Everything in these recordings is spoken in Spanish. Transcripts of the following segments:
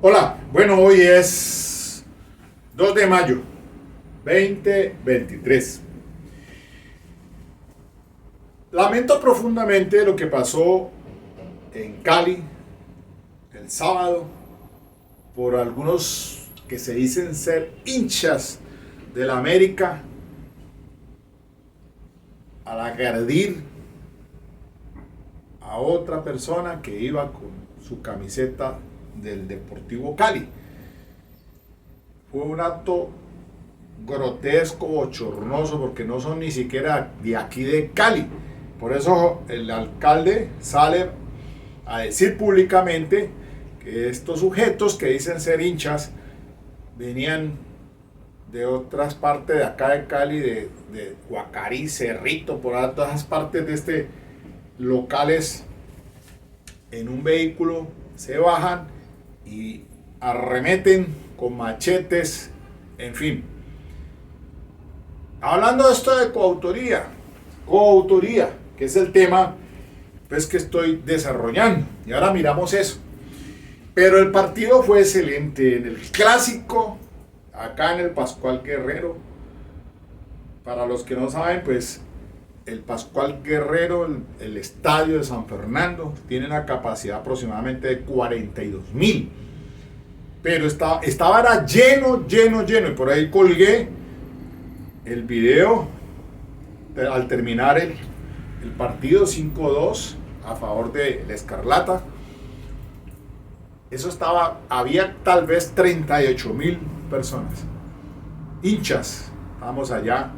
Hola, bueno, hoy es 2 de mayo 2023. Lamento profundamente lo que pasó en Cali el sábado por algunos que se dicen ser hinchas de la América al agredir a otra persona que iba con su camiseta del Deportivo Cali. Fue un acto grotesco, bochornoso, porque no son ni siquiera de aquí de Cali. Por eso el alcalde sale a decir públicamente que estos sujetos que dicen ser hinchas venían de otras partes de acá de Cali, de Guacarí, Cerrito, por todas esas partes de locales, en un vehículo, se bajan y arremeten con machetes, en fin. Hablando de esto de coautoría, que es el tema pues que estoy desarrollando, y ahora miramos eso. Pero el partido fue excelente en el clásico, acá en el Pascual Guerrero. Para los que no saben, pues el Pascual Guerrero, el estadio de San Fernando, tiene una capacidad aproximadamente de 42,000. Pero estaba lleno, y por ahí colgué el video al terminar el partido 5-2 a favor de la Escarlata. Había tal vez 38,000 personas, hinchas. Vamos allá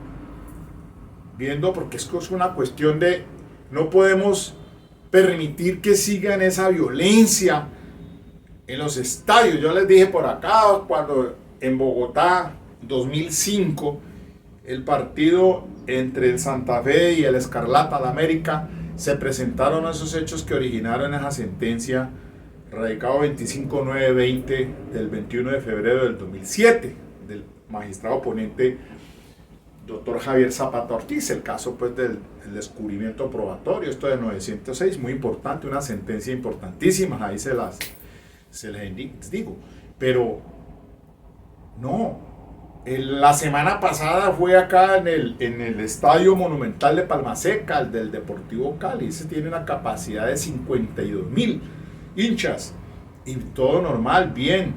viendo, porque esto es una cuestión de, no podemos permitir que sigan esa violencia en los estadios. Yo les dije por acá, cuando en Bogotá 2005, el partido entre el Santa Fe y el Escarlata, la América, se presentaron esos hechos que originaron esa sentencia radicado 25-9-20 del 21 de febrero del 2007 del magistrado ponente doctor Javier Zapata Ortiz, el caso pues del descubrimiento probatorio, esto de 906, muy importante, una sentencia importantísima, ahí se les digo, pero no. La semana pasada fue acá en el Estadio Monumental de Palmaseca, el del Deportivo Cali. Ese tiene una capacidad de 52,000 hinchas. Y todo normal, bien.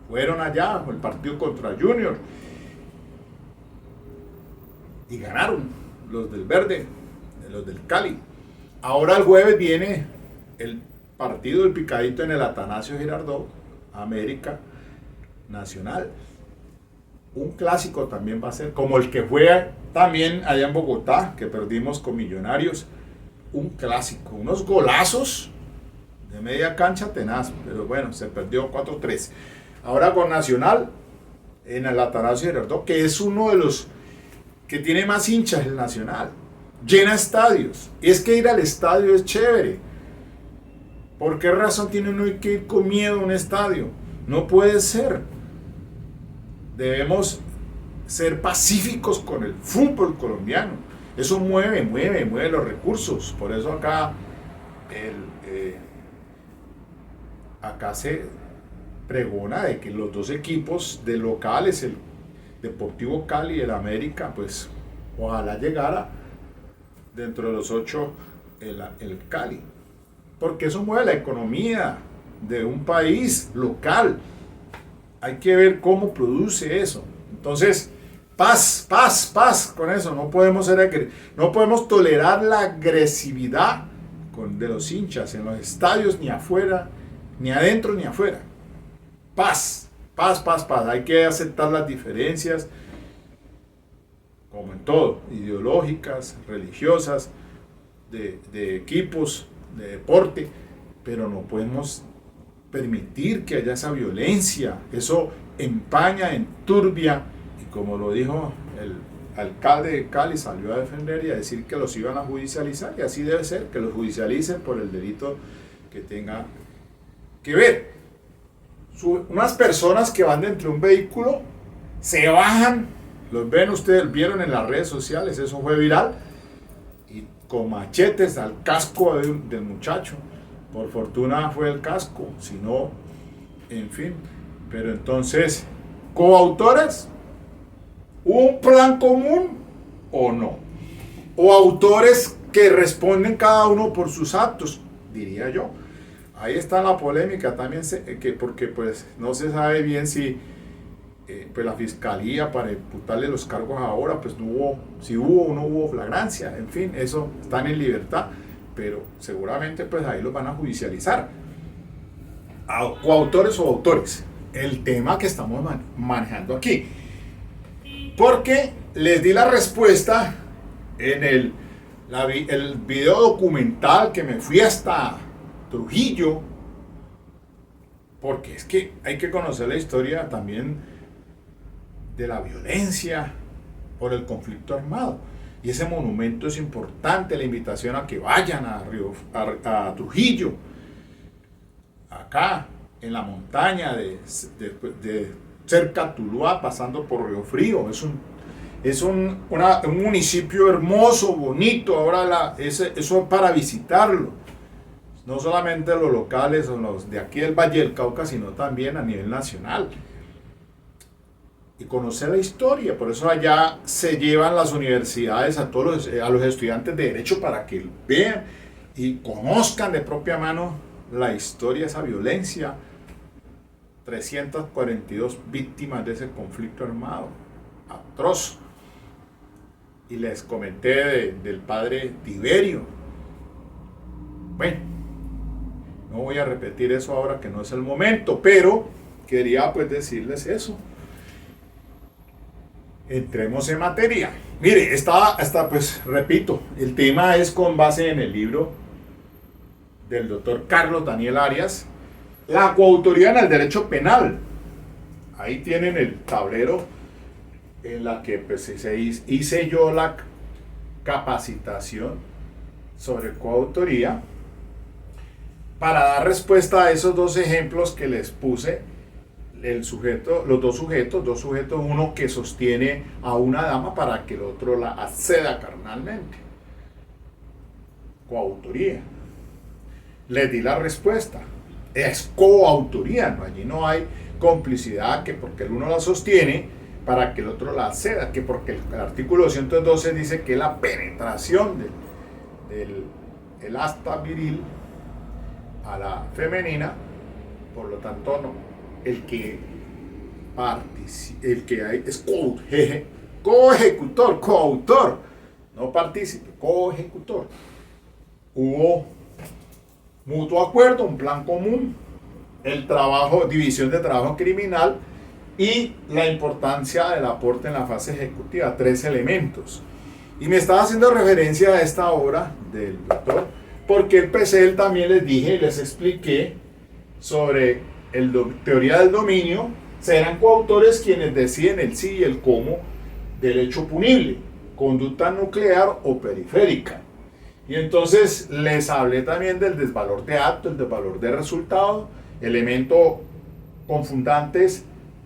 Fueron allá, el partido contra Junior. Y ganaron los del Verde, los del Cali. Ahora el jueves viene el partido del picadito en el Atanasio Girardot, América Nacional. Un clásico también va a ser, como el que fue también allá en Bogotá, que perdimos con Millonarios. Un clásico, unos golazos de media cancha tenaz, pero bueno, se perdió 4-3. Ahora con Nacional, en el Atanasio Girardot, que es uno de los que tiene más hinchas, el Nacional. Llena estadios. Y es que ir al estadio es chévere. ¿Por qué razón tiene uno que ir con miedo a un estadio? No puede ser. Debemos ser pacíficos con el fútbol colombiano. Eso mueve los recursos. Por eso acá se pregona de que los dos equipos de locales, el Deportivo Cali y el América, pues ojalá llegara dentro de los 8 el Cali. Porque eso mueve la economía de un país local. Hay que ver cómo produce eso. Entonces, paz con eso. No podemos tolerar la agresividad de los hinchas en los estadios, ni afuera, ni adentro, ni afuera. Paz. Hay que aceptar las diferencias, como en todo, ideológicas, religiosas, de equipos, de deporte, pero no podemos permitir que haya esa violencia. Eso empaña, enturbia, y como lo dijo el alcalde de Cali, salió a defender y a decir que los iban a judicializar, y así debe ser, que los judicialicen por el delito que tenga que ver. Unas personas que van dentro de un vehículo se bajan, los ven ustedes, vieron en las redes sociales, eso fue viral, y con machetes al casco del muchacho. Por fortuna fue el casco, si no en fin. Pero entonces, coautores, ¿un plan común o no? O autores que responden cada uno por sus actos, diría yo. Ahí está la polémica también, porque pues no se sabe bien si pues la fiscalía para imputarle los cargos ahora, pues no hubo, si hubo o no hubo flagrancia, en fin, eso están en libertad, pero seguramente pues ahí los van a judicializar. Coautores o autores, el tema que estamos manejando aquí. Porque les di la respuesta en el video documental que me fui hasta Trujillo, porque es que hay que conocer la historia también de la violencia por el conflicto armado. Y ese monumento es importante, la invitación a que vayan a Trujillo, acá en la montaña de cerca a Tuluá, pasando por Río Frío. Es un municipio hermoso, bonito. Ahora eso es para visitarlo. No solamente los locales o los de aquí del Valle del Cauca, sino también a nivel nacional. Y conocer la historia. Por eso allá se llevan las universidades a los estudiantes de Derecho para que vean y conozcan de propia mano la historia de esa violencia. 342 víctimas de ese conflicto armado. Atroz. Y les comenté del padre Tiberio. Bueno, no voy a repetir eso ahora que no es el momento, pero quería pues decirles eso. Entremos en materia. Mire, pues repito, el tema es con base en el libro del doctor Carlos Daniel Arias, la coautoría en el derecho penal. Ahí tienen el tablero en la que pues, hice yo la capacitación sobre coautoría para dar respuesta a esos dos ejemplos que les puse. Los dos sujetos, uno que sostiene a una dama para que el otro la acceda carnalmente. Coautoría. Les di la respuesta. Es coautoría, ¿no? Allí no hay complicidad, que porque el uno la sostiene para que el otro la acceda, que porque el artículo 212 dice que la penetración del asta viril a la femenina, por lo tanto no. El que hay es coejecutor, coautor, no partícipe, coejecutor. Hubo mutuo acuerdo, un plan común, división de trabajo criminal y la importancia del aporte en la fase ejecutiva, 3 elementos. Y me estaba haciendo referencia a esta obra del doctor, porque él también les dije y les expliqué sobre teoría del dominio. Serán coautores quienes deciden el sí y el cómo del hecho punible, conducta nuclear o periférica. Y entonces les hablé también del desvalor de acto, el desvalor de resultado, elementos confundantes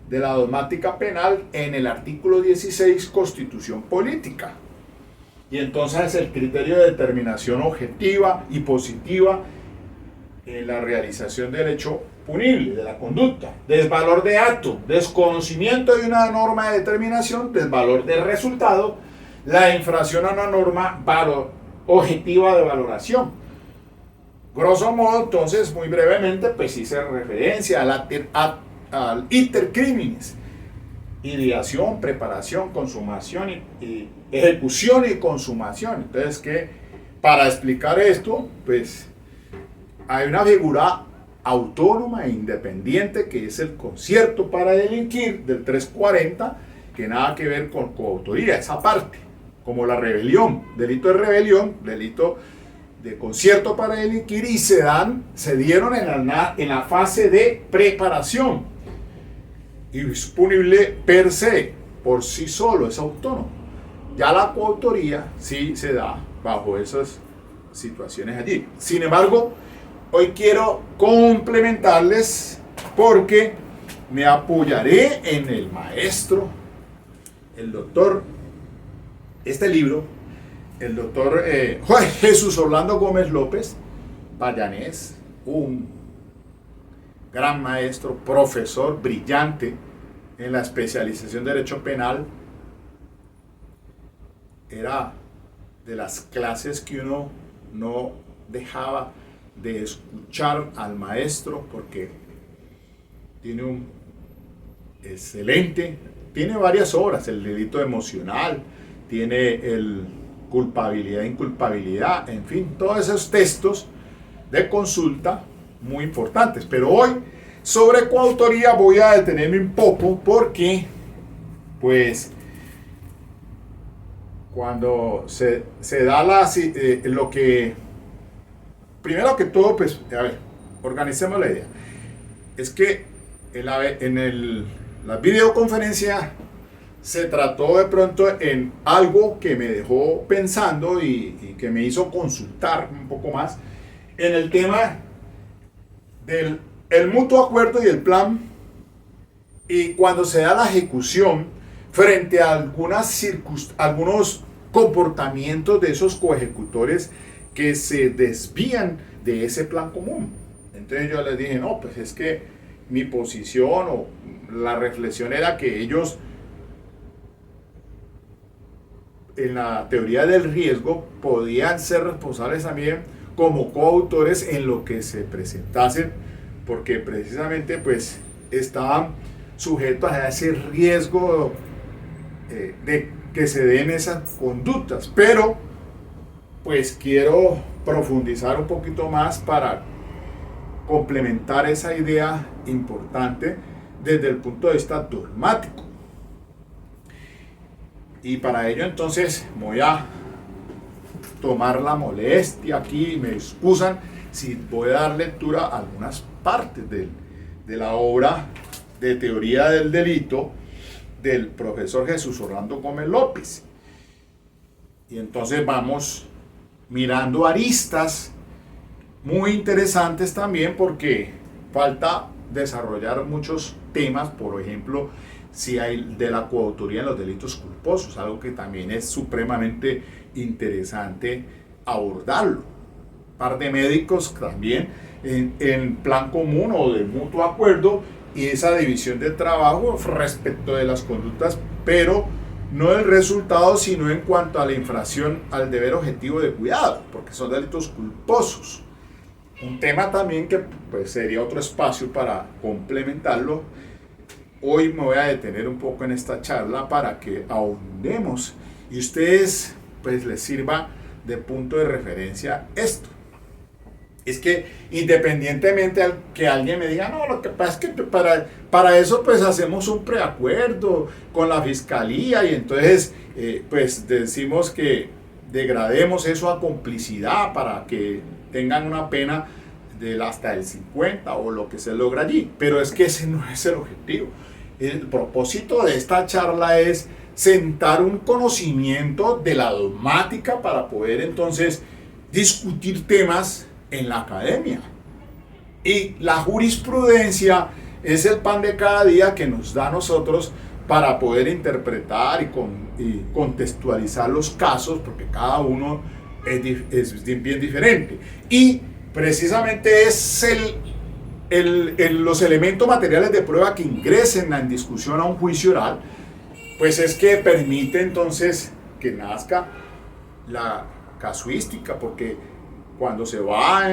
de la dogmática penal en el artículo 16, Constitución Política. Y entonces el criterio de determinación objetiva y positiva en la realización del hecho punible, de la conducta. Desvalor de acto, desconocimiento de una norma de determinación, desvalor de resultado, la infracción a una norma objetiva de valoración. Grosso modo, entonces, muy brevemente, pues hice referencia al iter criminis: ideación, preparación, consumación y ejecución y consumación. Entonces, que para explicar esto, pues hay una figura autónoma e independiente que es el concierto para delinquir del 340, que nada que ver con coautoría, esa parte, como la rebelión, delito de rebelión, delito de concierto para delinquir, y se dieron en la fase de preparación, y es punible per se, por sí solo, es autónomo. Ya la coautoría sí se da bajo esas situaciones allí. Sin embargo, hoy quiero complementarles porque me apoyaré en el maestro, el doctor, este libro, el doctor Jesús Orlando Gómez López, payanés, un gran maestro, profesor brillante en la especialización de Derecho Penal. Era de las clases que uno no dejaba de escuchar al maestro porque tiene un excelente, tiene varias obras, el delito emocional, tiene el culpabilidad e inculpabilidad, en fin, todos esos textos de consulta muy importantes. Pero hoy sobre coautoría voy a detenerme un poco porque pues cuando se da lo que, primero que todo, pues, a ver, organicemos la idea. Es que la videoconferencia se trató de pronto en algo que me dejó pensando y que me hizo consultar un poco más en el tema del el mutuo acuerdo y el plan, y cuando se da la ejecución frente a algunos comportamientos de esos coejecutores que se desvían de ese plan común. Entonces yo les dije, no, pues es que mi posición o la reflexión era que ellos, en la teoría del riesgo, podían ser responsables también como coautores en lo que se presentasen, porque precisamente pues estaban sujetos a ese riesgo de que se den esas conductas. Pero pues quiero profundizar un poquito más para complementar esa idea importante desde el punto de vista dogmático. Y para ello entonces voy a tomar la molestia aquí, me excusan si voy a dar lectura a algunas partes de la obra de teoría del delito del profesor Jesús Orlando Gómez López. Y entonces vamos mirando aristas muy interesantes también, porque falta desarrollar muchos temas, por ejemplo, si hay de la coautoría en los delitos culposos, algo que también es supremamente interesante abordarlo. Un par de médicos también en plan común o de mutuo acuerdo, y esa división de trabajo respecto de las conductas, pero no el resultado, sino en cuanto a la infracción al deber objetivo de cuidado, porque son delitos culposos. Un tema también que pues sería otro espacio para complementarlo. Hoy me voy a detener un poco en esta charla para que ahondemos y ustedes pues les sirva de punto de referencia esto. Es que independientemente de que alguien me diga, no, lo que pasa es que para eso pues hacemos un preacuerdo con la fiscalía y entonces pues decimos que degrademos eso a complicidad para que tengan una pena hasta el 50 o lo que se logra allí. Pero es que ese no es el objetivo. El propósito de esta charla es sentar un conocimiento de la dogmática para poder entonces discutir temas en la academia. Y la jurisprudencia es el pan de cada día que nos da a nosotros para poder interpretar y contextualizar los casos, porque cada uno es bien diferente. Y precisamente es los elementos materiales de prueba que ingresen en discusión a un juicio oral, pues es que permite entonces que nazca la casuística, porque cuando se va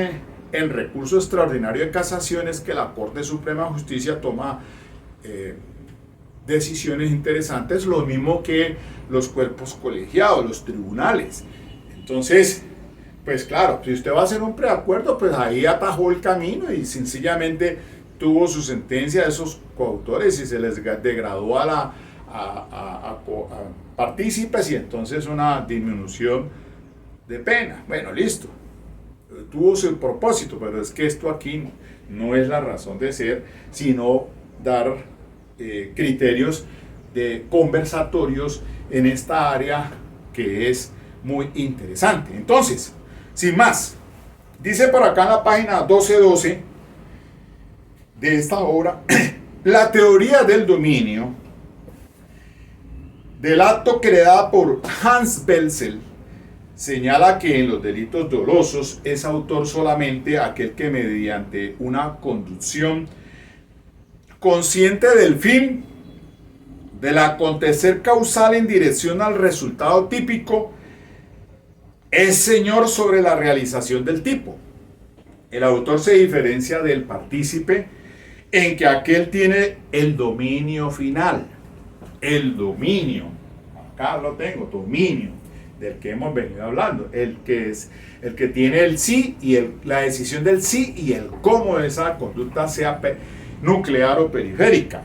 en recurso extraordinario de casación es que la Corte Suprema de Justicia toma decisiones interesantes, lo mismo que los cuerpos colegiados, los tribunales. Entonces, pues claro, si usted va a hacer un preacuerdo, pues ahí atajó el camino y sencillamente tuvo su sentencia de esos coautores y se les degradó a partícipes y entonces una disminución de pena. Bueno, listo. Tuvo su propósito, pero es que esto aquí no es la razón de ser, sino dar criterios de conversatorios en esta área que es muy interesante. Entonces, sin más, dice por acá en la página 1212 de esta obra, la teoría del dominio del acto creada por Hans Belzel señala que en los delitos dolosos es autor solamente aquel que mediante una conducción consciente del fin, del acontecer causal en dirección al resultado típico, es señor sobre la realización del tipo. El autor se diferencia del partícipe en que aquel tiene el dominio final. El dominio, acá lo tengo, dominio, del que hemos venido hablando, el que tiene el sí y la decisión del sí y el cómo esa conducta sea nuclear o periférica.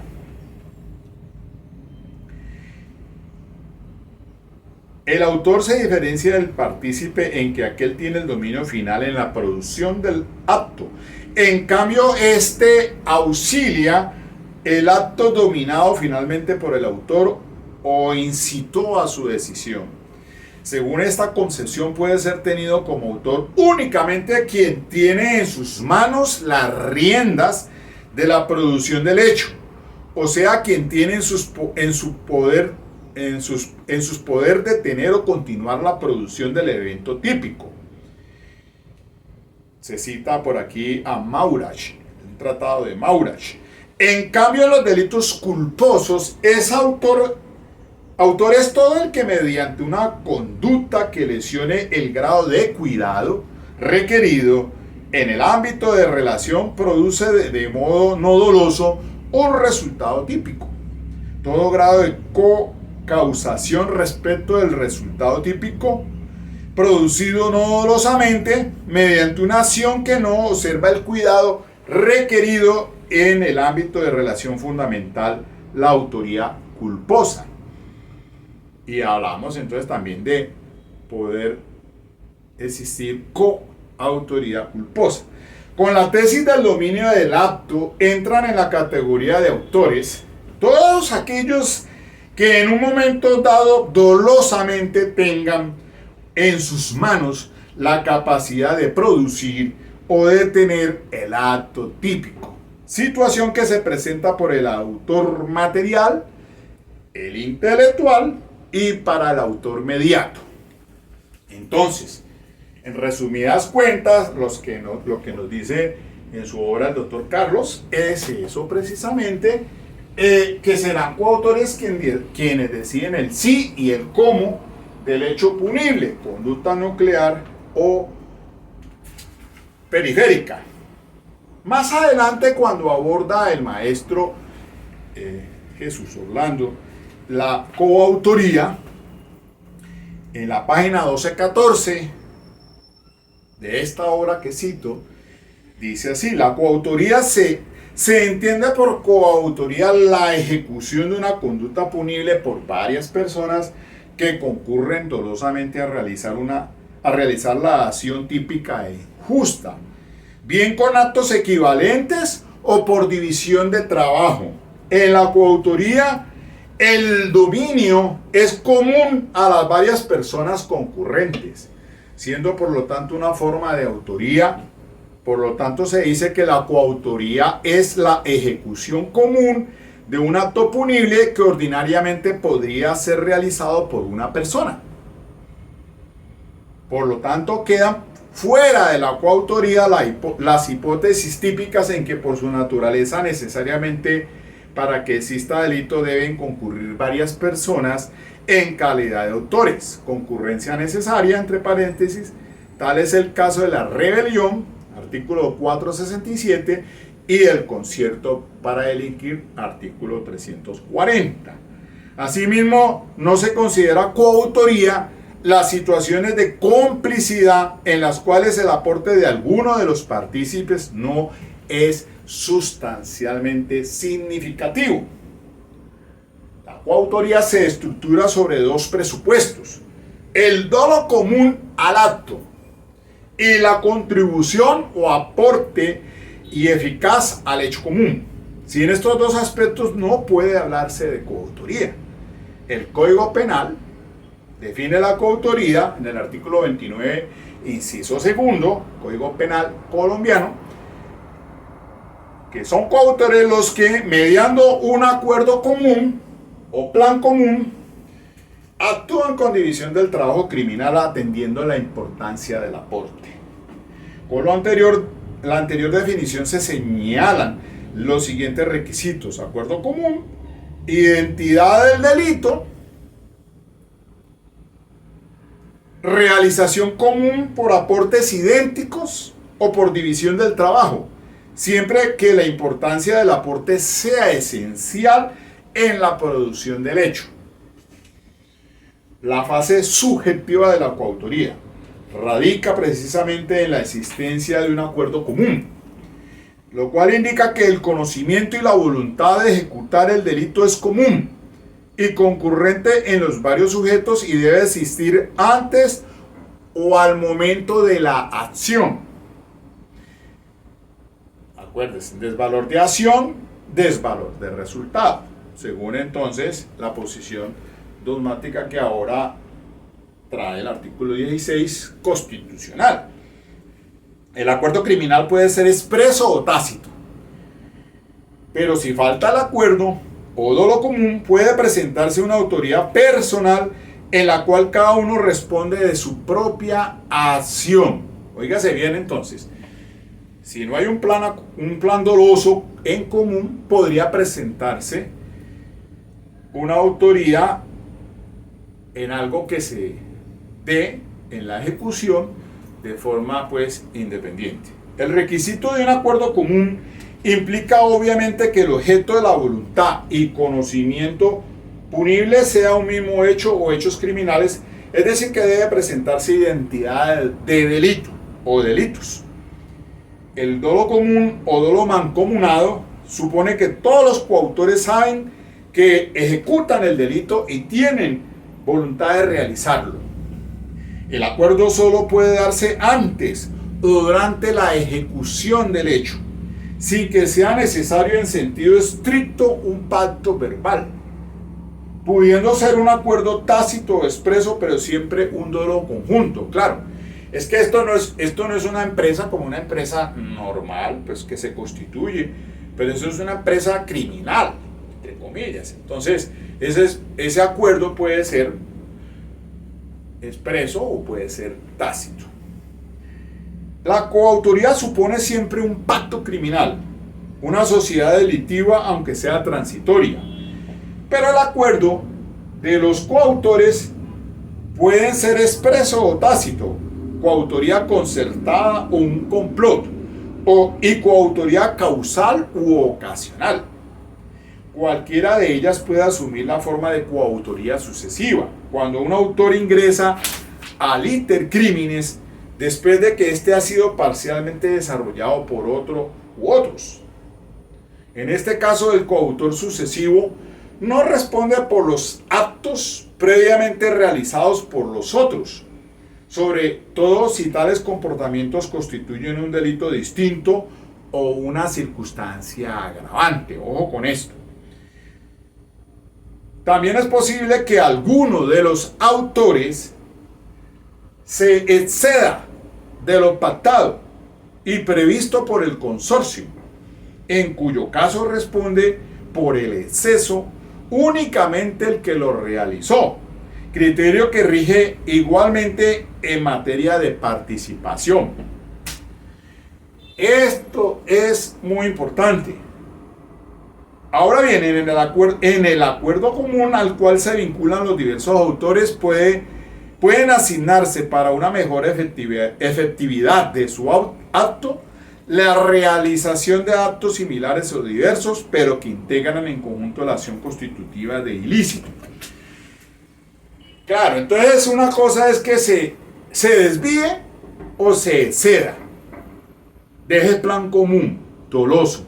El autor se diferencia del partícipe en que aquel tiene el dominio final en la producción del acto. En cambio, este auxilia el acto dominado finalmente por el autor o incitó a su decisión. Según esta concepción, puede ser tenido como autor únicamente quien tiene en sus manos las riendas de la producción del hecho, o sea, quien tiene en su poder detener o continuar la producción del evento típico. Se cita por aquí a Maurach, el tratado de Maurach. En cambio, en los delitos culposos, autor es todo el que mediante una conducta que lesione el grado de cuidado requerido en el ámbito de relación produce de modo no doloso un resultado típico. Todo grado de causación respecto del resultado típico producido no dolosamente mediante una acción que no observa el cuidado requerido en el ámbito de relación fundamental, la autoría culposa. Y hablamos entonces también de poder existir coautoría culposa. Con la tesis del dominio del acto entran en la categoría de autores todos aquellos que en un momento dado dolosamente tengan en sus manos la capacidad de producir o de tener el acto típico, situación que se presenta por el autor material, el intelectual y para el autor mediato. Entonces, en resumidas cuentas, lo que nos dice en su obra el doctor Carlos es eso precisamente, que serán coautores quienes deciden el sí y el cómo del hecho punible, conducta nuclear o periférica. Más adelante, cuando aborda el maestro Jesús Orlando la coautoría, en la página 1214 de esta obra que cito, dice así: la coautoría se entiende por coautoría la ejecución de una conducta punible por varias personas que concurren dolosamente a realizar la acción típica e injusta, bien con actos equivalentes o por división de trabajo. En la coautoría, el dominio es común a las varias personas concurrentes, siendo por lo tanto una forma de autoría. Por lo tanto, se dice que la coautoría es la ejecución común de un acto punible que ordinariamente podría ser realizado por una persona. Por lo tanto, quedan fuera de la coautoría las hipótesis típicas en que por su naturaleza necesariamente para que exista delito deben concurrir varias personas en calidad de autores. Concurrencia necesaria, entre paréntesis, tal es el caso de la rebelión, artículo 467, y el concierto para delinquir, artículo 340. Asimismo, no se considera coautoría las situaciones de complicidad en las cuales el aporte de alguno de los partícipes no es sustancialmente significativo. La coautoría se estructura sobre dos presupuestos: el dolo común al acto y la contribución o aporte y eficaz al hecho común. Sin estos dos aspectos no puede hablarse de coautoría. El Código Penal define la coautoría en el artículo 29, inciso segundo, Código Penal colombiano, que son coautores los que, mediando un acuerdo común o plan común, actúan con división del trabajo criminal atendiendo la importancia del aporte. Con la anterior definición se señalan los siguientes requisitos: acuerdo común, identidad del delito, realización común por aportes idénticos o por división del trabajo, siempre que la importancia del aporte sea esencial en la producción del hecho. La fase subjetiva de la coautoría radica precisamente en la existencia de un acuerdo común, lo cual indica que el conocimiento y la voluntad de ejecutar el delito es común y concurrente en los varios sujetos y debe existir antes o al momento de la acción. Acuérdense, desvalor de acción, desvalor de resultado, según entonces la posición dogmática que ahora trae el artículo 16 constitucional. El acuerdo criminal puede ser expreso o tácito, pero si falta el acuerdo o dolo común, puede presentarse una autoridad personal en la cual cada uno responde de su propia acción. Óigase bien entonces, si no hay un plan doloso en común, podría presentarse una autoría en algo que se dé en la ejecución de forma pues independiente. El requisito de un acuerdo común implica obviamente que el objeto de la voluntad y conocimiento punible sea un mismo hecho o hechos criminales, es decir, que debe presentarse identidad de delito o delitos. El dolo común o dolo mancomunado supone que todos los coautores saben que ejecutan el delito y tienen voluntad de realizarlo. El acuerdo solo puede darse antes o durante la ejecución del hecho, sin que sea necesario en sentido estricto un pacto verbal, pudiendo ser un acuerdo tácito o expreso, pero siempre un dolo conjunto. Claro, es que esto no es una empresa como una empresa normal, pues que se constituye, pero eso es una empresa criminal, entre comillas. Entonces, ese acuerdo puede ser expreso o puede ser tácito. La coautoría supone siempre un pacto criminal, una sociedad delictiva aunque sea transitoria, pero el acuerdo de los coautores pueden ser expreso o tácito, coautoría concertada o un complot, y coautoría causal u ocasional. Cualquiera de ellas puede asumir la forma de coautoría sucesiva, cuando un autor ingresa al iter criminis después de que éste ha sido parcialmente desarrollado por otro u otros. En este caso, el coautor sucesivo no responde por los actos previamente realizados por los otros, sobre todo si tales comportamientos constituyen un delito distinto o una circunstancia agravante. Ojo con esto. También es posible que alguno de los autores se exceda de lo pactado y previsto por el consorcio, en cuyo caso responde por el exceso únicamente el que lo realizó, criterio que rige igualmente en materia de participación. Esto es muy importante. Ahora bien, en el acuerdo común al cual se vinculan los diversos autores pueden asignarse para una mejor efectividad de su acto la realización de actos similares o diversos, pero que integran en conjunto la acción constitutiva de ilícito. Claro, entonces una cosa es que se desvíe o se exceda, deje el plan común, doloso.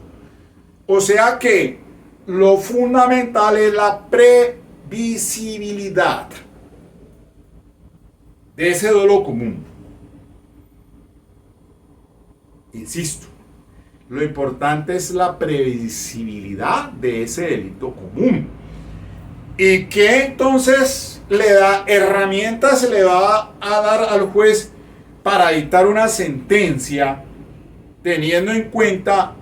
O sea que lo fundamental es la previsibilidad de ese dolo común. Insisto, lo importante es la previsibilidad de ese delito común. ¿Y qué entonces herramientas le va a dar al juez para dictar una sentencia teniendo en cuenta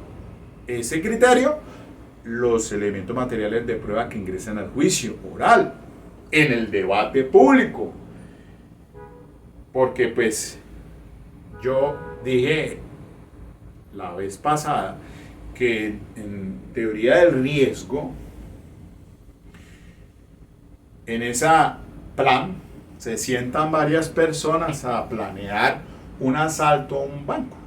ese criterio? Los elementos materiales de prueba que ingresan al juicio oral, en el debate público. Porque pues yo dije la vez pasada que en teoría del riesgo, en ese plan se sientan varias personas a planear un asalto a un banco.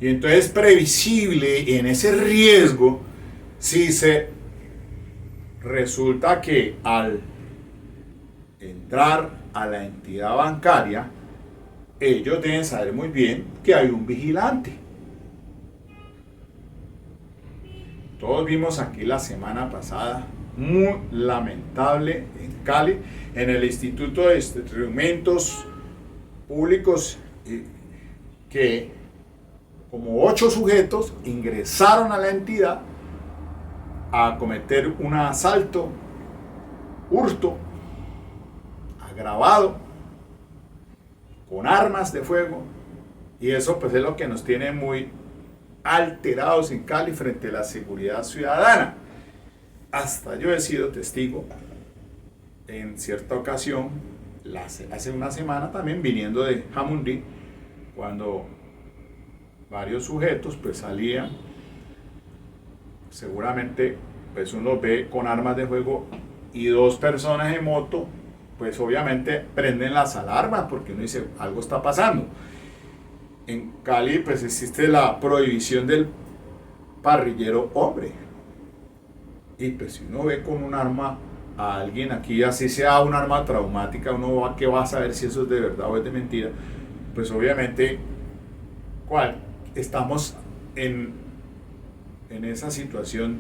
Y entonces es previsible en ese riesgo si se resulta que al entrar a la entidad bancaria, ellos deben saber muy bien que hay un vigilante. Todos vimos aquí la semana pasada, muy lamentable en Cali, en el Instituto de Instrumentos Públicos, que como 8 sujetos ingresaron a la entidad a cometer un asalto, hurto, agravado, con armas de fuego, y eso pues es lo que nos tiene muy alterados en Cali frente a la seguridad ciudadana. Hasta yo he sido testigo en cierta ocasión, hace una semana también, viniendo de Jamundí, cuando varios sujetos pues salían, seguramente pues uno ve con armas de fuego, y 2 personas en moto, pues obviamente prenden las alarmas porque uno dice algo está pasando. En Cali pues existe la prohibición del parrillero hombre, y pues si uno ve con un arma a alguien aquí, así sea un arma traumática, uno va, que va a saber si eso es de verdad o es de mentira. Pues obviamente estamos en esa situación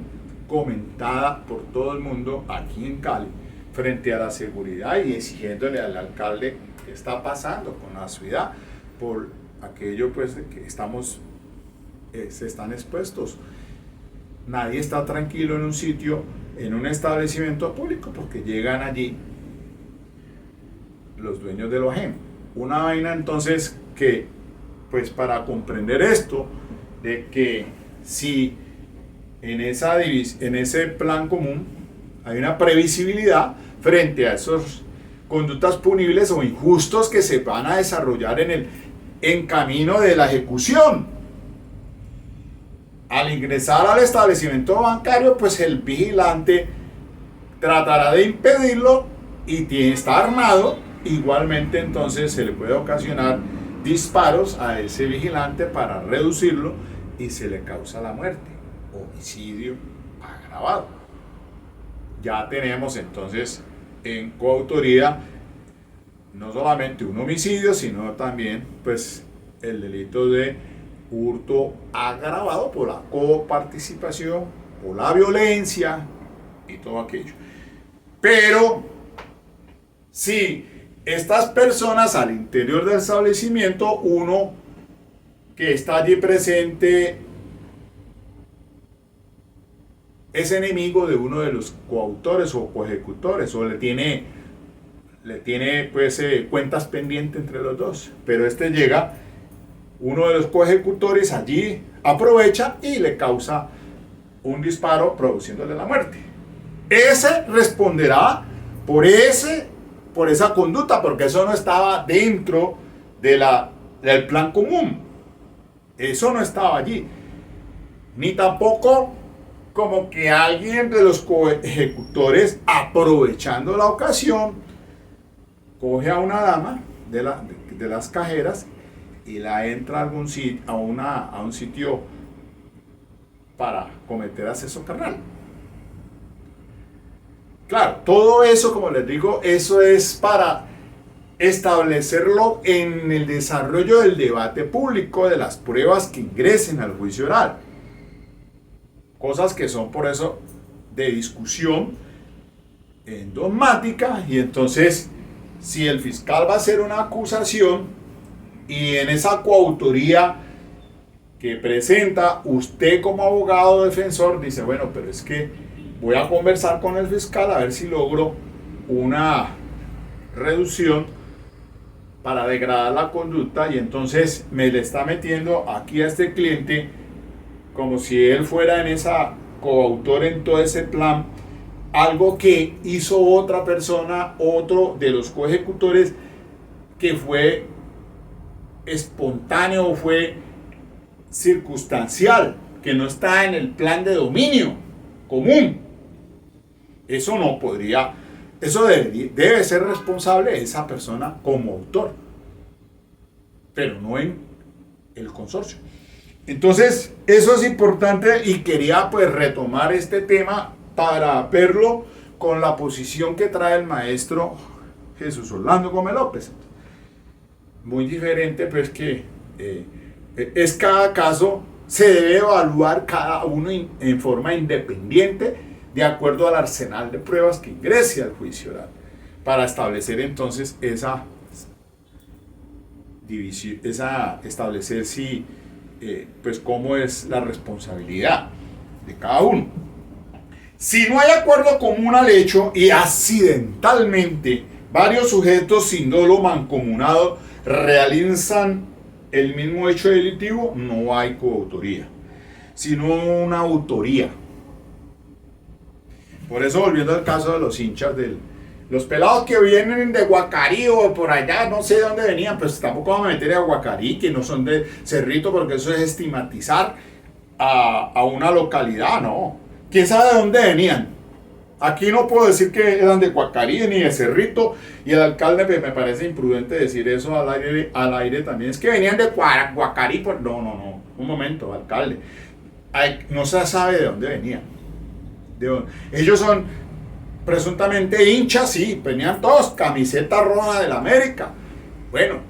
comentada por todo el mundo aquí en Cali frente a la seguridad, y exigiéndole al alcalde qué está pasando con la ciudad por aquello pues de que se están expuestos. Nadie está tranquilo en un sitio, en un establecimiento público, porque llegan allí los dueños de lo ajeno. Una vaina entonces que, pues para comprender esto, de que si en ese plan común hay una previsibilidad frente a esas conductas punibles o injustos que se van a desarrollar en camino de la ejecución. Al ingresar al establecimiento bancario, pues el vigilante tratará de impedirlo y está armado. Igualmente entonces se le puede ocasionar disparos a ese vigilante para reducirlo y se le causa la muerte. Homicidio agravado. Ya tenemos entonces en coautoría no solamente un homicidio, sino también pues el delito de hurto agravado por la coparticipación, por la violencia y todo aquello. Pero si estas personas al interior del establecimiento, uno que está allí presente es enemigo de uno de los coautores o coejecutores, o le tiene pues cuentas pendientes entre los dos, pero llega, uno de los coejecutores allí aprovecha y le causa un disparo produciéndole la muerte. Ese responderá por esa conducta, porque eso no estaba dentro del plan común. Eso no estaba allí. Ni tampoco como que alguien de los coejecutores, aprovechando la ocasión, coge a una dama de las cajeras y la entra a algún sitio, a un sitio para cometer acceso carnal. Claro, todo eso, como les digo, eso es para establecerlo en el desarrollo del debate público de las pruebas que ingresen al juicio oral. Cosas que son por eso de discusión dogmática, y entonces si el fiscal va a hacer una acusación y en esa coautoría que presenta usted como abogado defensor dice, bueno, pero es que voy a conversar con el fiscal a ver si logro una reducción para degradar la conducta, y entonces me le está metiendo aquí a este cliente como si él fuera en esa coautor en todo ese plan, algo que hizo otra persona, otro de los coejecutores, que fue espontáneo, fue circunstancial. que no está en el plan de dominio común. Eso no podría, eso debe ser responsable esa persona como autor, pero no en el consorcio. Entonces, eso es importante y quería pues retomar este tema para verlo con la posición que trae el maestro Jesús Orlando Gómez López. Muy diferente, pues que es cada caso, se debe evaluar cada uno en forma independiente de acuerdo al arsenal de pruebas que ingrese al juicio oral, para establecer entonces esa división, establecer si, pues cómo es la responsabilidad de cada uno. Si no hay acuerdo común al hecho y accidentalmente varios sujetos sin dolo mancomunado realizan el mismo hecho delictivo, no hay coautoría, sino una autoría. Por eso, volviendo al caso de los hinchas los pelados que vienen de Guacarí o por allá, no sé de dónde venían, pues tampoco vamos a meter a Guacarí, que no son de Cerrito, porque eso es estigmatizar a una localidad, ¿no? ¿Quién sabe de dónde venían? Aquí no puedo decir que eran de Guacarí ni de Cerrito, y el alcalde me parece imprudente decir eso al aire también. Es que venían de Guacarí, no, un momento, alcalde. No se sabe de dónde venían. Ellos son presuntamente hinchas, sí, venían todos camiseta roja del América. Bueno,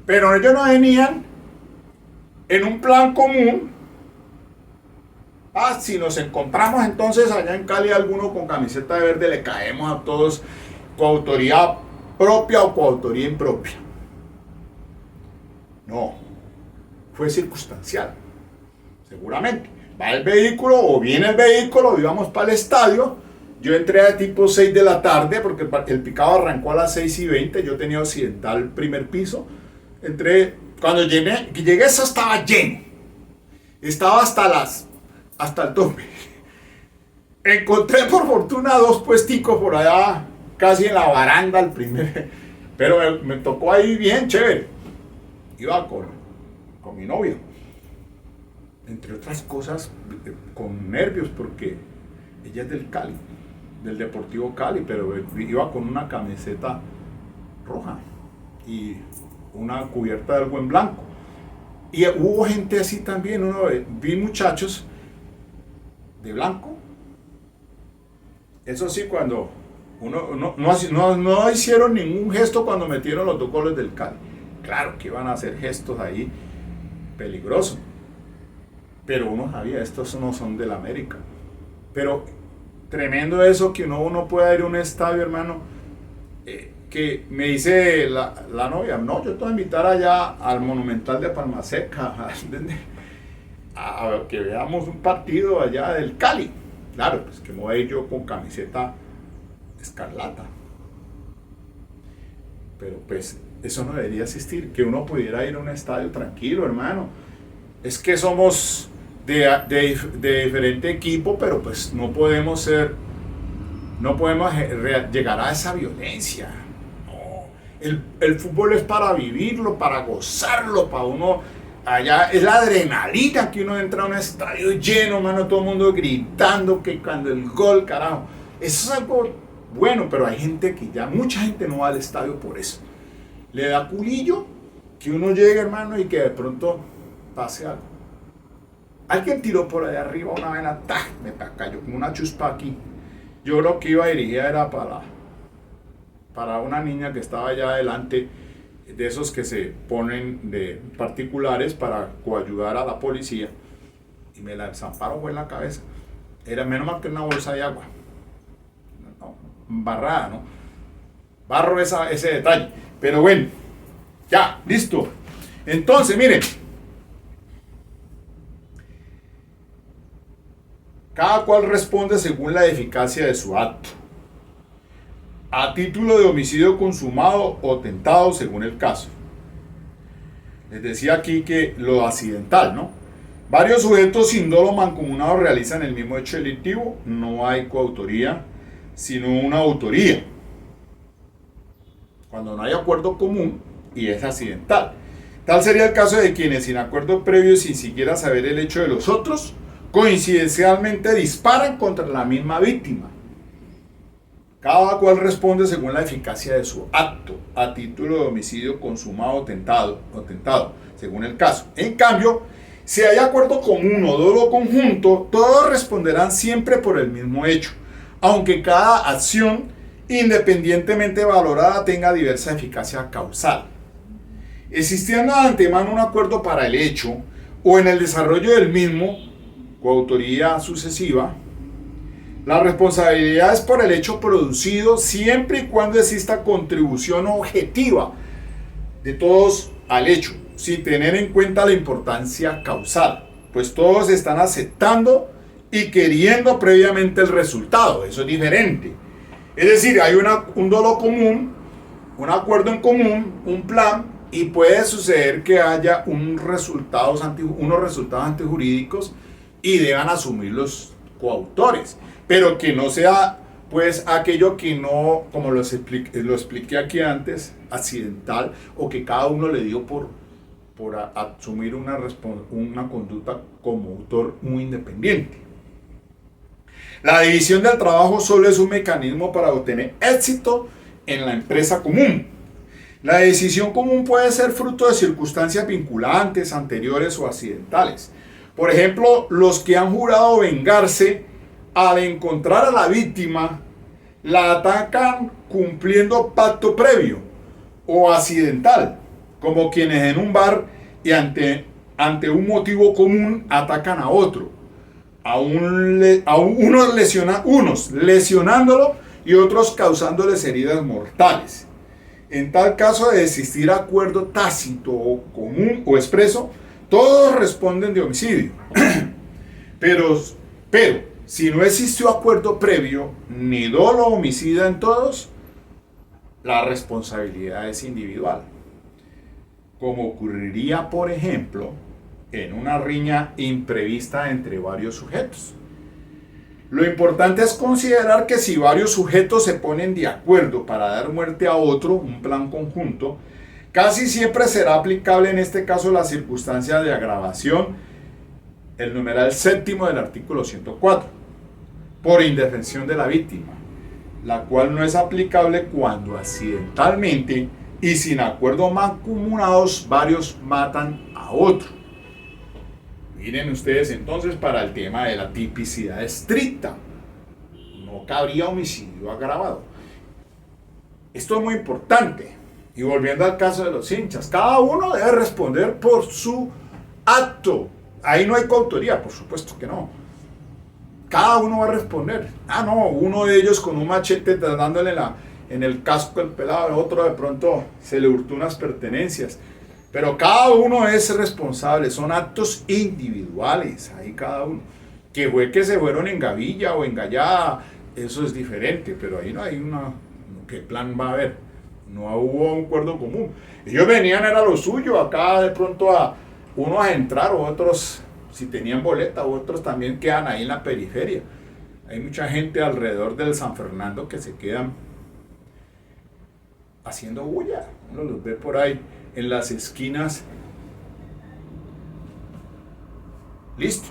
pero ellos no venían en un plan común. Si nos encontramos entonces allá en Cali alguno con camiseta de verde, le caemos a todos coautoría propia o coautoría impropia. No, fue circunstancial, seguramente. Va el vehículo o viene el vehículo, íbamos para el estadio. Yo entré a tipo 6 de la tarde porque el picado arrancó a las 6:20. Yo tenía occidental primer piso. Entré, cuando llegué eso estaba lleno. Estaba hasta el tope. Encontré por fortuna 2 puesticos por allá, casi en la baranda el primer. Pero me tocó ahí bien chévere. Iba con mi novia. Entre otras cosas, con nervios, porque ella es del Cali, del Deportivo Cali, pero iba con una camiseta roja y una cubierta de algo en blanco. Y hubo gente así también, vi muchachos de blanco. Eso sí, cuando no hicieron ningún gesto cuando metieron los 2 goles del Cali. Claro que iban a hacer gestos ahí peligrosos. Pero uno sabía, estos no son del América. Pero tremendo eso que uno pueda ir a un estadio, hermano, que me dice la novia, no, yo te voy a invitar allá al Monumental de Palma Seca, a que veamos un partido allá del Cali. Claro, pues que me voy a ir yo con camiseta escarlata. Pero pues eso no debería existir, que uno pudiera ir a un estadio tranquilo, hermano. Es que somos de diferente equipo, pero pues no podemos llegar a esa violencia. No. El fútbol es para vivirlo, para gozarlo, para uno. Allá es la adrenalina que uno entra a un estadio lleno, mano, todo el mundo gritando que cuando el gol, carajo. Eso es algo bueno, pero hay gente mucha gente no va al estadio por eso. Le da culillo que uno llegue, hermano, y que de pronto pase algo. Alguien tiró por allá arriba una vena, me cayó como una chuspa aquí. Yo lo que iba dirigida era para una niña que estaba allá adelante, de esos que se ponen de particulares para coayudar a la policía, y me la zamparon fue en la cabeza. Era menos mal que una bolsa de agua, embarrada, ¿no? Barro ese detalle. Pero bueno, ya, listo. Entonces, miren, cada cual responde según la eficacia de su acto, a título de homicidio consumado o tentado según el caso. Les decía aquí que lo accidental, ¿no? Varios sujetos sin dolo mancomunado realizan el mismo hecho delictivo, no hay coautoría, sino una autoría. Cuando no hay acuerdo común y es accidental. Tal sería el caso de quienes, sin acuerdo previo y sin siquiera saber el hecho de los otros, coincidencialmente disparan contra la misma víctima. Cada cual responde según la eficacia de su acto, a título de homicidio consumado o tentado, según el caso. En cambio, si hay acuerdo común o dolo conjunto, todos responderán siempre por el mismo hecho, aunque cada acción, independientemente valorada, tenga diversa eficacia causal. Existiendo de antemano un acuerdo para el hecho, o en el desarrollo del mismo, coautoría sucesiva, la responsabilidad es por el hecho producido siempre y cuando exista contribución objetiva de todos al hecho, sin tener en cuenta la importancia causal, pues todos están aceptando y queriendo previamente el resultado. Eso es diferente. Es decir, hay un dolo común, un acuerdo en común, un plan, y puede suceder que haya unos resultados antijurídicos y deban asumir los coautores, pero que no sea pues aquello que no, como lo expliqué aquí antes, accidental, o que cada uno le dio por asumir una conducta como autor muy independiente. La división del trabajo solo es un mecanismo para obtener éxito en la empresa común. La decisión común puede ser fruto de circunstancias vinculantes, anteriores o accidentales. Por ejemplo, los que han jurado vengarse, al encontrar a la víctima, la atacan cumpliendo pacto previo o accidental, como quienes en un bar y ante un motivo común atacan a otro, unos lesionándolo y otros causándoles heridas mortales. En tal caso de existir acuerdo tácito o común o expreso, todos responden de homicidio. Pero si no existió acuerdo previo ni dolo homicida en todos, la responsabilidad es individual. Como ocurriría, por ejemplo, en una riña imprevista entre varios sujetos. Lo importante es considerar que si varios sujetos se ponen de acuerdo para dar muerte a otro, un plan conjunto, casi siempre será aplicable en este caso la circunstancia de agravación, el numeral séptimo del artículo 104, por indefensión de la víctima, la cual no es aplicable cuando accidentalmente y sin acuerdo mancomunados varios matan a otro. Miren ustedes entonces, para el tema de la tipicidad estricta, no cabría homicidio agravado. Esto es muy importante. Y volviendo al caso de los hinchas, cada uno debe responder por su acto. Ahí no hay coautoría, por supuesto que no. Cada uno va a responder. No, uno de ellos con un machete dándole en el casco el pelado, el otro de pronto se le hurtó unas pertenencias. Pero cada uno es responsable, son actos individuales, ahí cada uno. Que fue que se fueron en gavilla o en gallada, eso es diferente, pero ahí no hay ¿qué plan va a haber? No hubo un acuerdo común. Ellos venían, era lo suyo, acá de pronto unos a entrar, otros, si tenían boleta, otros también quedan ahí en la periferia. Hay mucha gente alrededor del San Fernando que se quedan haciendo bulla, uno los ve por ahí en las esquinas. Listo.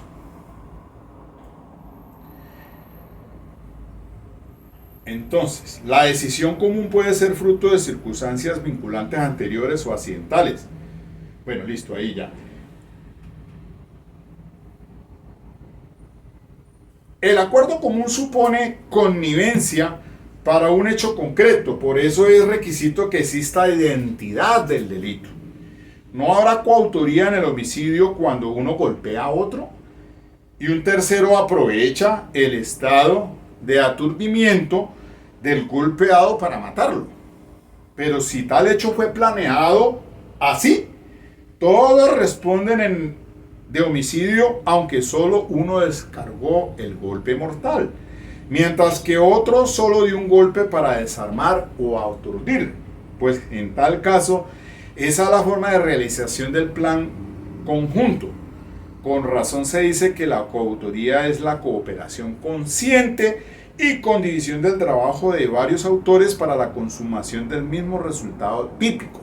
Entonces, la decisión común puede ser fruto de circunstancias vinculantes anteriores o accidentales. Bueno, listo, ahí ya. El acuerdo común supone connivencia para un hecho concreto, por eso es requisito que exista identidad del delito. No habrá coautoría en el homicidio cuando uno golpea a otro y un tercero aprovecha el estado de aturdimiento del golpeado para matarlo. Pero si tal hecho fue planeado así, todos responden de homicidio, aunque solo uno descargó el golpe mortal, mientras que otro solo dio un golpe para desarmar o aturdir, pues en tal caso esa es la forma de realización del plan conjunto. Con razón se dice que la coautoría es la cooperación consciente y condivisión del trabajo de varios autores para la consumación del mismo resultado típico.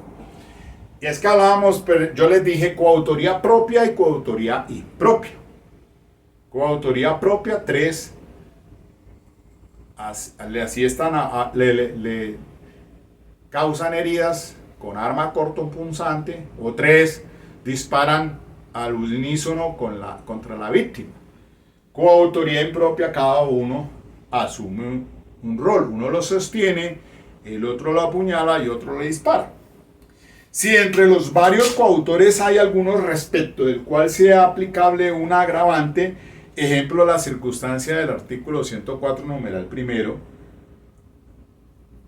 Y es que hablábamos, pero yo les dije coautoría propia y coautoría impropia. Coautoría propia, 3. Así están, le causan heridas con arma cortopunzante, o 3 disparan al unísono contra la víctima. Coautoría impropia, cada uno asume un rol. Uno lo sostiene, el otro lo apuñala y otro le dispara. Si entre los varios coautores hay alguno respecto del cual sea aplicable un agravante, ejemplo la circunstancia del artículo 104 numeral primero,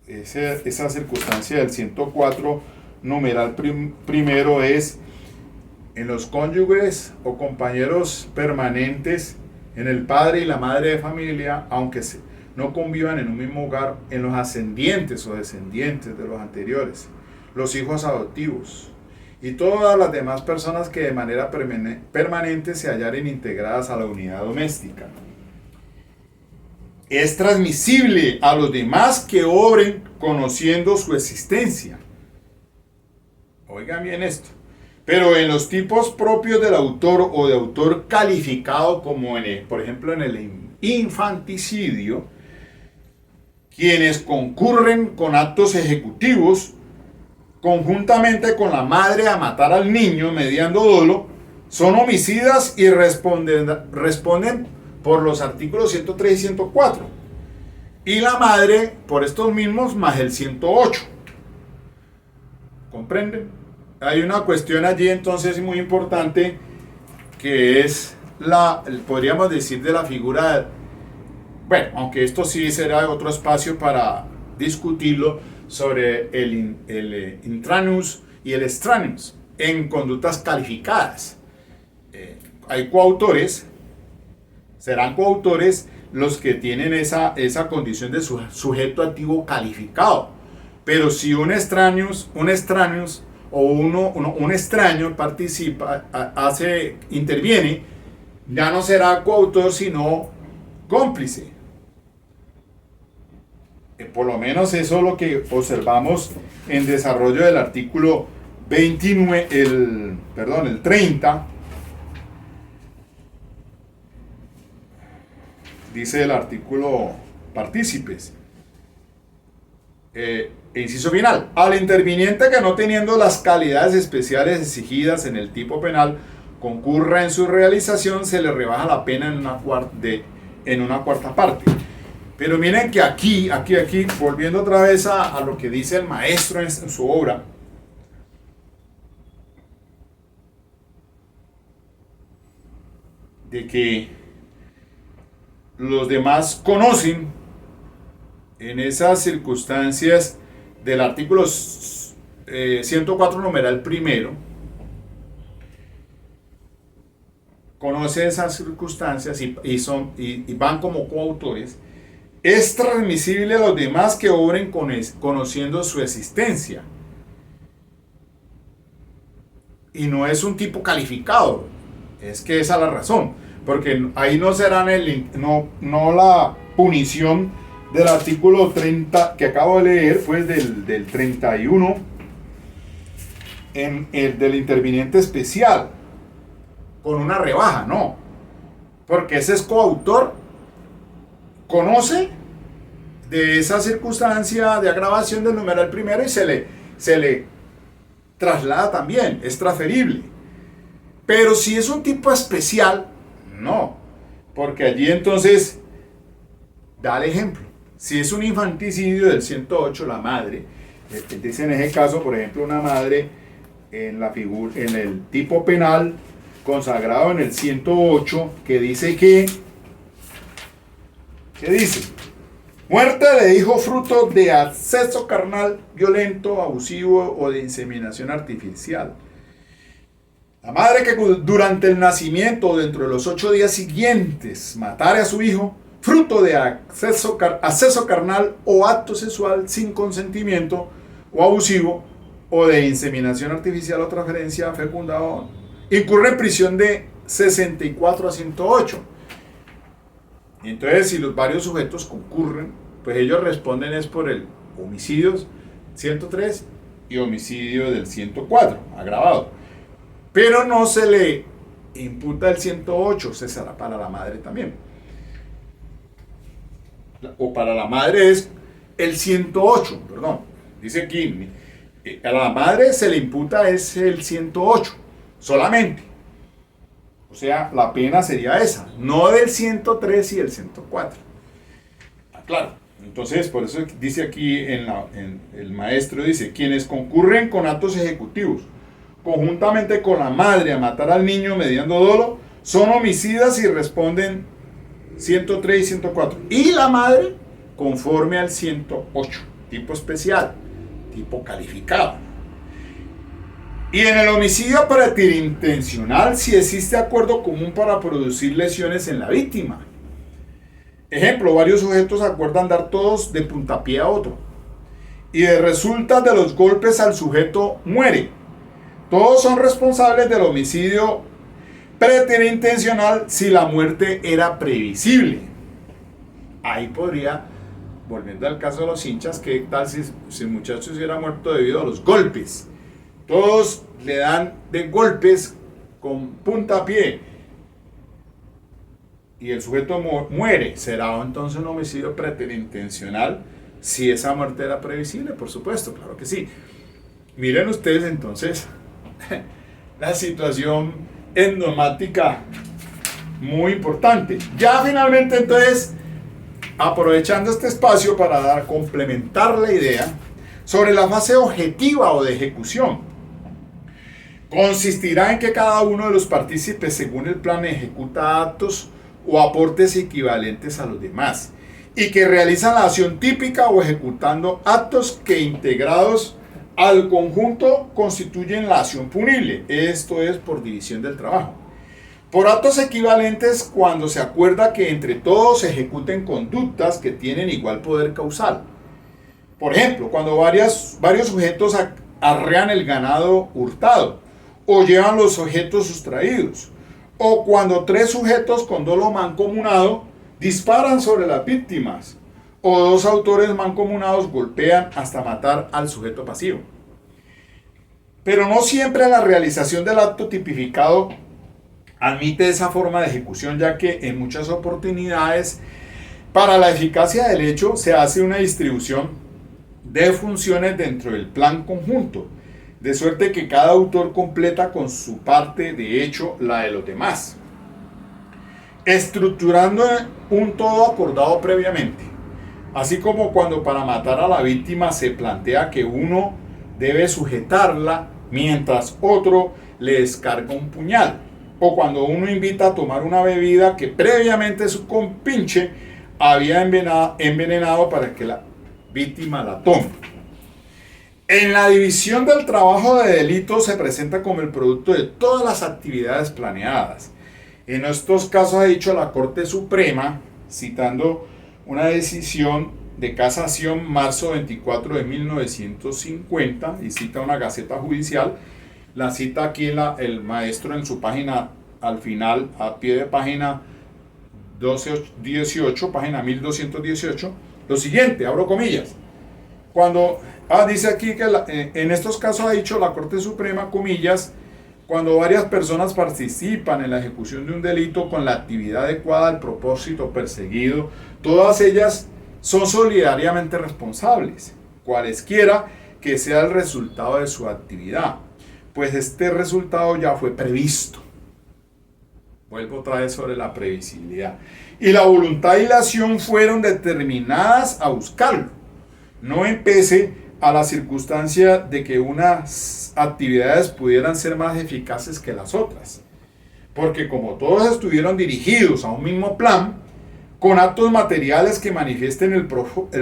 esa circunstancia del 104 numeral primero es en los cónyuges o compañeros permanentes, en el padre y la madre de familia, aunque no convivan en un mismo hogar, en los ascendientes o descendientes de los anteriores, los hijos adoptivos y todas las demás personas que de manera permanente se hallaren integradas a la unidad doméstica. Es transmisible a los demás que obren conociendo su existencia. Oigan bien esto. Pero en los tipos propios del autor o de autor calificado, como por ejemplo en el infanticidio, quienes concurren con actos ejecutivos conjuntamente con la madre a matar al niño mediando dolo, son homicidas y responden por los artículos 103 y 104. Y la madre por estos mismos más el 108. ¿Comprenden? Hay una cuestión allí entonces muy importante que es podríamos decir, de la figura, bueno, aunque esto sí será otro espacio para discutirlo, sobre el intranus y el extraneus en conductas calificadas. Hay coautores, serán coautores los que tienen esa condición de sujeto activo calificado. Pero si un extraneus o un extraño participa, interviene, ya no será coautor sino cómplice. Por lo menos eso es lo que observamos en desarrollo del artículo 29, el 30. Dice el artículo partícipes. Inciso final. Al interviniente que no teniendo las calidades especiales exigidas en el tipo penal concurra en su realización, se le rebaja la pena en una cuarta parte. Pero miren que aquí, volviendo otra vez a lo que dice el maestro en su obra, de que los demás conocen en esas circunstancias del artículo 104 numeral primero, conoce esas circunstancias y van como coautores. Es transmisible a los demás que obren conociendo su existencia. Y no es un tipo calificado. Es que esa es la razón. Porque ahí no serán no la punición del artículo 30 que acabo de leer, pues del 31, en el del interviniente especial, con una rebaja, no. Porque ese es coautor, conoce de esa circunstancia de agravación del numeral primero y se le traslada también, es transferible. Pero si es un tipo especial, no, porque allí entonces da el ejemplo. Si es un infanticidio del 108, la madre, dice en ese caso, por ejemplo, una madre en el tipo penal consagrado en el 108, que dice ¿qué dice? Muerte de hijo fruto de acceso carnal violento, abusivo o de inseminación artificial. La madre que durante el nacimiento o dentro de los 8 días siguientes matare a su hijo, fruto de acceso carnal o acto sexual sin consentimiento o abusivo o de inseminación artificial o transferencia fecundada, incurre en prisión de 64 a 108. Y entonces, si los varios sujetos concurren, pues ellos responden es por el homicidios 103 y homicidio del 104, agravado. Pero no se le imputa el 108, se será para la madre también. O para la madre es el 108, perdón. Dice aquí, a la madre se le imputa es el 108, solamente. O sea, la pena sería esa, no del 103 y el 104. Claro. Entonces, por eso dice aquí el maestro, dice, quienes concurren con actos ejecutivos, conjuntamente con la madre a matar al niño mediando dolo, son homicidas y responden 103 y 104. Y la madre, conforme al 108, tipo especial, tipo calificado. Y en el homicidio preterintencional, si existe acuerdo común para producir lesiones en la víctima. Ejemplo, varios sujetos acuerdan dar todos de puntapié a otro. Y de resulta de los golpes al sujeto muere. Todos son responsables del homicidio preterintencional si la muerte era previsible. Ahí podría, volviendo al caso de los hinchas, ¿qué tal si el muchacho se hubiera muerto debido a los golpes? Todos le dan de golpes con puntapié y el sujeto muere. ¿Será entonces un homicidio preterintencional si esa muerte era previsible? Por supuesto, claro que sí. Miren ustedes entonces la situación endomática muy importante. Ya finalmente entonces, aprovechando este espacio para complementar la idea sobre la fase objetiva o de ejecución, consistirá en que cada uno de los partícipes según el plan ejecuta actos o aportes equivalentes a los demás y que realizan la acción típica o ejecutando actos que integrados al conjunto constituyen la acción punible, esto es por división del trabajo. Por actos equivalentes cuando se acuerda que entre todos se ejecuten conductas que tienen igual poder causal. Por ejemplo, cuando varios sujetos arrean el ganado hurtado o llevan los objetos sustraídos, o cuando 3 sujetos con dolo mancomunado disparan sobre las víctimas, o 2 autores mancomunados golpean hasta matar al sujeto pasivo. Pero no siempre la realización del acto tipificado admite esa forma de ejecución, ya que en muchas oportunidades para la eficacia del hecho se hace una distribución de funciones dentro del plan conjunto, de suerte que cada autor completa con su parte de hecho la de los demás, estructurando un todo acordado previamente, así como cuando para matar a la víctima se plantea que uno debe sujetarla mientras otro le descarga un puñal, o cuando uno invita a tomar una bebida que previamente su compinche había envenenado para que la víctima la tome. En la división del trabajo de delito se presenta como el producto de todas las actividades planeadas. En estos casos ha dicho la Corte Suprema, citando una decisión de casación marzo 24 de 1950, y cita una gaceta judicial, la cita aquí el maestro en su página, al final, a pie de página 18, página 1218, lo siguiente, abro comillas, dice aquí que en estos casos ha dicho la Corte Suprema, comillas, cuando varias personas participan en la ejecución de un delito con la actividad adecuada al propósito perseguido, todas ellas son solidariamente responsables, cualesquiera que sea el resultado de su actividad, pues este resultado ya fue previsto. Vuelvo otra vez sobre la previsibilidad. Y la voluntad y la acción fueron determinadas a buscarlo, no empecé a la circunstancia de que unas actividades pudieran ser más eficaces que las otras, porque como todos estuvieron dirigidos a un mismo plan, con actos materiales que manifiesten el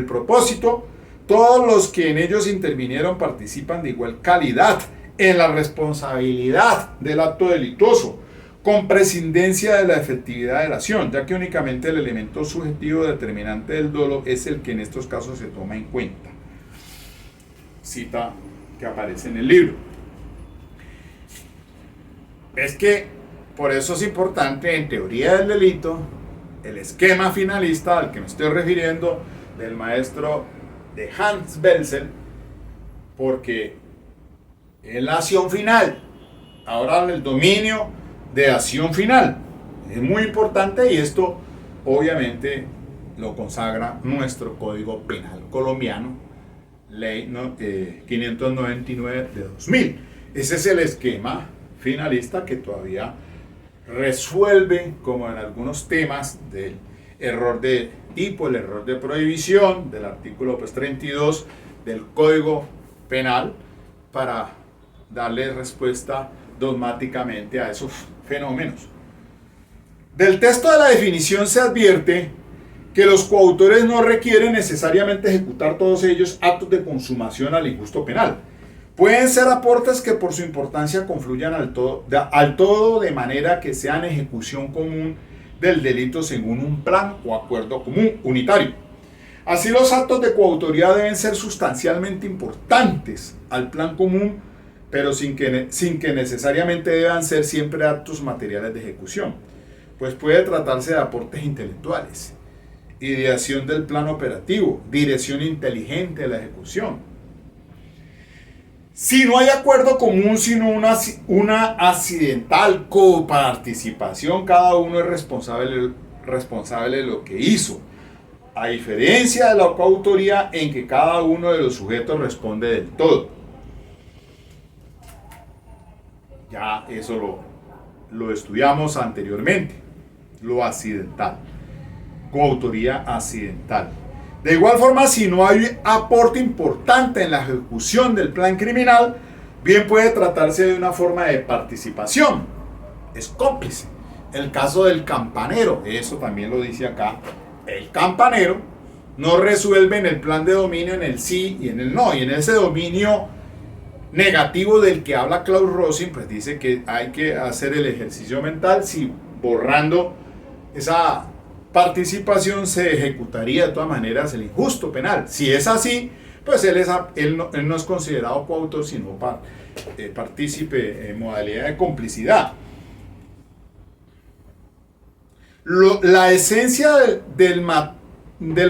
propósito, todos los que en ellos intervinieron participan de igual calidad en la responsabilidad del acto delituoso, con prescindencia de la efectividad de la acción, ya que únicamente el elemento subjetivo determinante del dolo es el que en estos casos se toma en cuenta. Cita que aparece en el libro. Es que por eso es importante en teoría del delito el esquema finalista al que me estoy refiriendo del maestro de Hans Belzel, porque es la acción final. Ahora el dominio de acción final es muy importante y esto obviamente lo consagra nuestro Código Penal colombiano, Ley 599 de 2000. Ese es el esquema finalista que todavía resuelve, como en algunos temas del error de tipo, el error de prohibición del artículo 32 del Código Penal, para darle respuesta dogmáticamente a esos fenómenos. Del texto de la definición se advierte que los coautores no requieren necesariamente ejecutar todos ellos actos de consumación al injusto penal. Pueden ser aportes que por su importancia confluyan al todo de manera que sean ejecución común del delito según un plan o acuerdo común unitario. Así, los actos de coautoría deben ser sustancialmente importantes al plan común, pero sin que necesariamente deban ser siempre actos materiales de ejecución, pues puede tratarse de aportes intelectuales, ideación del plan operativo, dirección inteligente de la ejecución. Si no hay acuerdo común, sino una accidental coparticipación, cada uno es responsable de lo que hizo, a diferencia de la coautoría en que cada uno de los sujetos responde del todo. Ya eso lo estudiamos anteriormente, lo accidental, coautoría accidental. De igual forma, si no hay aporte importante en la ejecución del plan criminal, bien puede tratarse de una forma de participación, es cómplice. El caso del campanero, eso también lo dice acá, el campanero no resuelve en el plan de dominio en el sí y en el no, y en ese dominio negativo del que habla Klaus Rosin, pues dice que hay que hacer el ejercicio mental si borrando esa participación se ejecutaría de todas maneras el injusto penal. Si es así, pues él no es considerado coautor, sino partícipe en modalidad de complicidad. La esencia del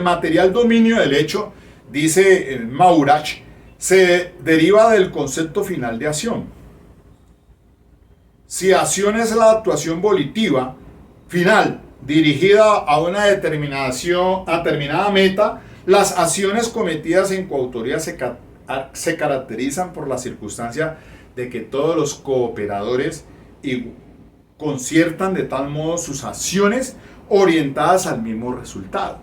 material dominio del hecho, dice Maurach, se deriva del concepto final de acción. Si acción es la actuación volitiva final dirigida a una determinada meta, las acciones cometidas en coautoría se caracterizan por la circunstancia de que todos los cooperadores conciertan de tal modo sus acciones orientadas al mismo resultado,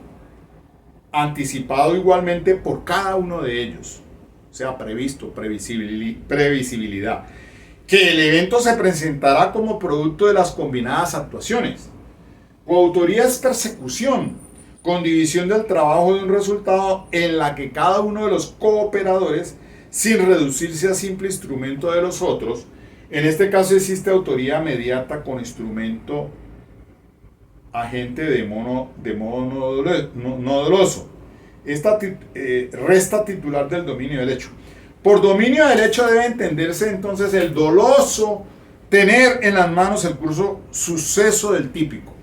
anticipado igualmente por cada uno de ellos, o sea, previsibilidad, que el evento se presentará como producto de las combinadas actuaciones. Coautoría es persecución, con división del trabajo de un resultado en la que cada uno de los cooperadores, sin reducirse a simple instrumento de los otros, en este caso existe autoría mediata con instrumento agente de modo no doloso. Esta resta titular del dominio del hecho. Por dominio del hecho debe entenderse entonces el doloso tener en las manos el curso suceso del típico.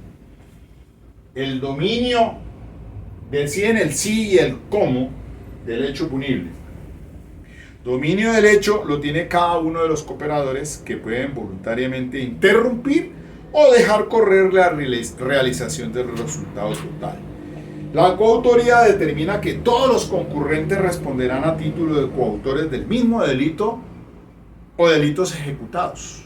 El dominio deciden el sí y el cómo del hecho punible. Dominio del hecho lo tiene cada uno de los cooperadores, que pueden voluntariamente interrumpir o dejar correr la realización del resultado total. La coautoría determina que todos los concurrentes responderán a título de coautores del mismo delito o delitos ejecutados.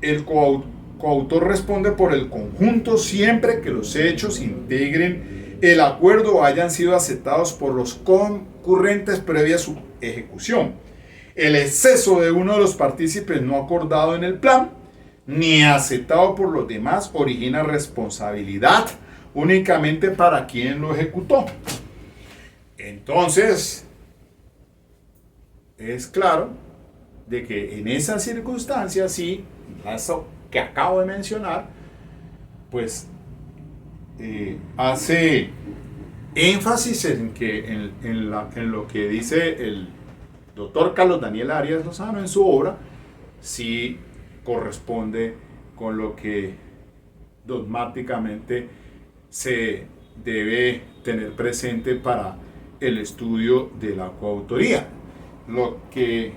El coautor responde por el conjunto siempre que los hechos integren el acuerdo o hayan sido aceptados por los concurrentes previa a su ejecución. El exceso de uno de los partícipes no acordado en el plan ni aceptado por los demás origina responsabilidad únicamente para quien lo ejecutó. Entonces, es claro de que en esas circunstancias, sí, eso que acabo de mencionar, pues hace énfasis en lo que dice el doctor Carlos Daniel Arias Lozano en su obra, sí corresponde con lo que dogmáticamente se debe tener presente para el estudio de la coautoría. Lo que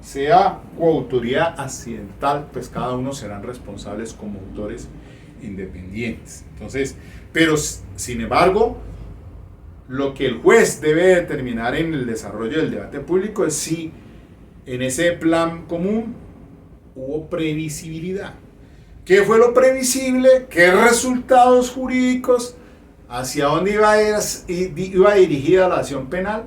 sea coautoría accidental, pues cada uno serán responsables como autores independientes. Entonces, pero sin embargo, lo que el juez debe determinar en el desarrollo del debate público es si en ese plan común hubo previsibilidad. ¿Qué fue lo previsible? ¿Qué resultados jurídicos? ¿Hacia dónde iba dirigida la acción penal?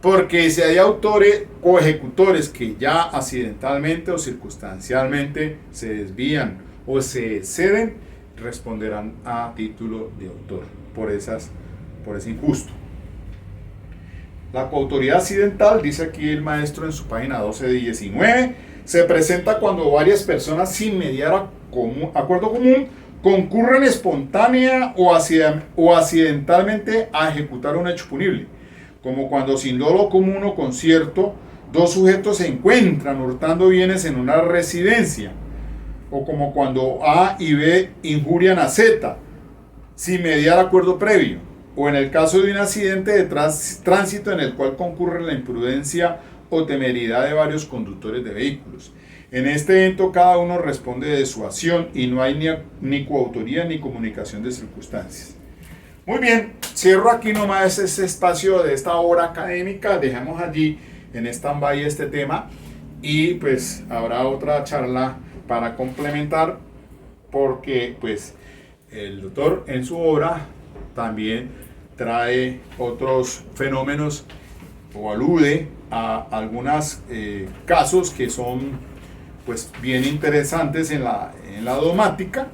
Porque si hay autores o ejecutores que ya accidentalmente o circunstancialmente se desvían o se exceden, responderán a título de autor por ese injusto. La coautoría accidental, dice aquí el maestro en su página 12-19, se presenta cuando varias personas sin mediar acuerdo común concurren espontánea o accidentalmente a ejecutar un hecho punible, como cuando sin dolo común o concierto dos sujetos se encuentran hurtando bienes en una residencia, o como cuando A y B injurian a Z sin mediar acuerdo previo, o en el caso de un accidente de tránsito en el cual concurre la imprudencia o temeridad de varios conductores de vehículos. En este evento cada uno responde de su acción y no hay ni coautoría ni comunicación de circunstancias. Muy bien, cierro aquí nomás este espacio de esta hora académica, dejamos allí en stand-by este tema y pues habrá otra charla para complementar porque pues el doctor en su obra también trae otros fenómenos o alude a algunos casos que son pues bien interesantes en la domática.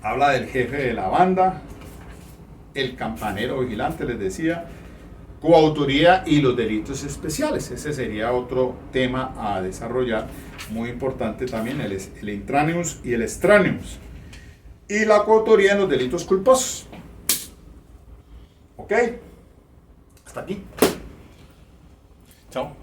Habla del jefe de la banda, el campanero vigilante, les decía, coautoría y los delitos especiales. Ese sería otro tema a desarrollar, muy importante también, el intraneus y el extraneus. Y la coautoría en los delitos culposos. ¿Ok? Hasta aquí. Chao.